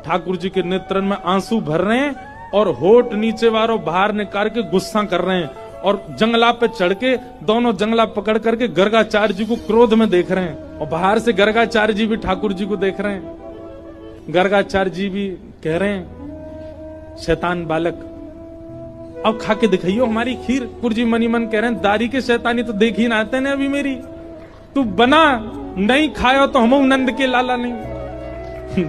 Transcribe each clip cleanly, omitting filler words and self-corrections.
ठाकुर जी के नेत्रन में आंसू भर रहे हैं और होठ नीचे वालों बाहर निकाल के गुस्सा कर रहे हैं और जंगला पे चढ़ के दोनों जंगला पकड़ करके गर्गाचार्य जी को क्रोध में देख रहे हैं और बाहर से गर्गाचार्य जी भी ठाकुर जी को देख रहे हैं। गर्गाचार्य जी भी कह रहे हैं शैतान बालक अब खा के दिखाइयो हमारी खीर। ठाकुर जी मनी मन कह रहे हैं दारी के शैतानी तो देख ही ना आते ने अभी मेरी, तू बना नहीं खायो तो हम नंद के लाला नहीं।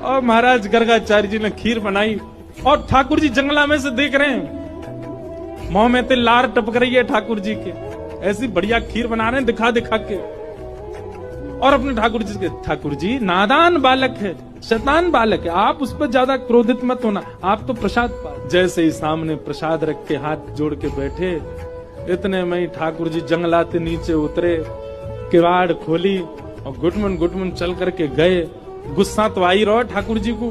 और महाराज गर्गाचार्य जी ने खीर बनाई और ठाकुर जी जंगला में से देख रहे हैं, मुंह में ते लार टपक रही है ठाकुर जी के, ऐसी बढ़िया खीर बना रहे हैं दिखा दिखा के। और अपने ठाकुर जी नादान बालक है, शैतान बालक है, आप उस पर ज्यादा क्रोधित मत होना, आप तो प्रसाद पा। जैसे ही सामने प्रसाद रख के हाथ जोड़ के बैठे, इतने में ही ठाकुर जी जंगला से नीचे उतरे, किवाड़ खोली और गुटमुन चल करके गए। गुस्सा तो आई रहो ठाकुर जी को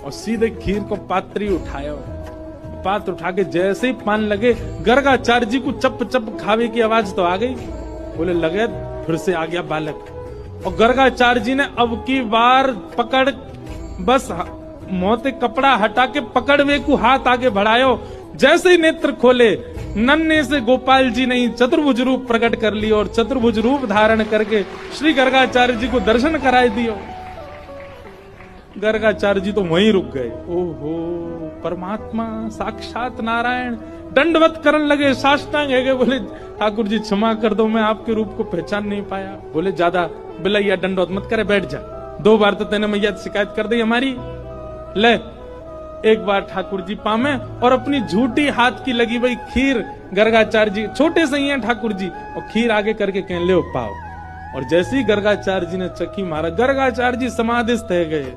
और सीधे खीर को पात्री उठाया, पात्र उठा के जैसे ही पान लगे गर्गाचार्य जी को चप चप खावे की आवाज तो आ गई। बोले लगे फिर से आ गया बालक। और गर्गाचार्य जी ने अब की बार पकड़ बस मोते कपड़ा हटा के पकड़वे को हाथ आगे बढ़ायो। जैसे ही नेत्र खोले नन्हे से गोपाल जी ने चतुर्भुज रूप प्रकट कर लिया और चतुर्भुज रूप धारण करके श्री गर्गाचार्य जी को दर्शन कराए दियो। गर्गाचार्य जी तो वहीं रुक गए। ओहो परमात्मा साक्षात नारायण। दंडवत करने लगे, साष्टांग है गए। बोले ठाकुर जी क्षमा कर दो, मैं आपके रूप को पहचान नहीं पाया। बोले ज्यादा बिलैया दंडवत मत करे, बैठ जा। 2 बार तो तेने मैया शिकायत कर दी हमारी। ले एक बार ठाकुर जी पामे और अपनी झूठी हाथ की लगी भाई खीर गर्गाचार्य जी छोटे से ही हैं ठाकुर जी और खीर आगे करके कह ले पाओ। और जैसे ही गर्गाचार्य जी ने चक्की मारा गर्गाचार्य जी समाधिस्थ है गए।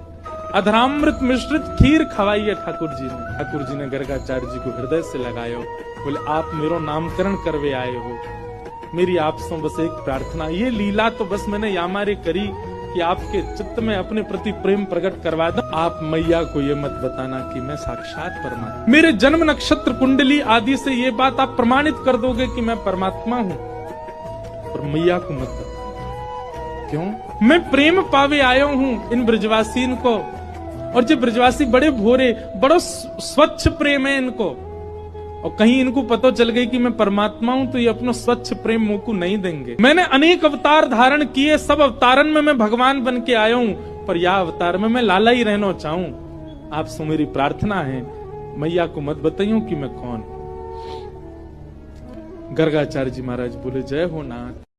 अधरामृत मिश्रित खीर खवाई है ठाकुर जी ने। ठाकुर जी ने गर्गाचार्य जी को हृदय से लगायो। बोले आप मेरो नामकरण करवे आए हो, मेरी आपसे बस एक प्रार्थना, ये लीला तो बस मैंने यामारे करी कि आपके चित्त में अपने प्रति प्रेम प्रकट करवा दो। आप मैया को ये मत बताना कि मैं साक्षात परमात्मा, मेरे जन्म नक्षत्र कुंडली आदि से ये बात आप प्रमाणित कर दोगे कि मैं परमात्मा हूँ, और मैया को मत बताना। क्यों? मैं प्रेम पावे आयो हूँ इन ब्रजवासीन को, और जो ब्रजवासी बड़े भोरे, बड़ो स्वच्छ प्रेम है इनको, और कहीं इनको पता चल गई कि मैं परमात्मा हूं तो ये अपना स्वच्छ प्रेम मुंह को नहीं देंगे। मैंने अनेक अवतार धारण किए, सब अवतारन में मैं भगवान बन के आया हूं, पर यह अवतार में मैं लाला ही रहना चाहूं। आपसे मेरी प्रार्थना है मैया को मत बताइयो कि मैं कौन। गर्गाचार्य जी महाराज बोले जय हो नाथ।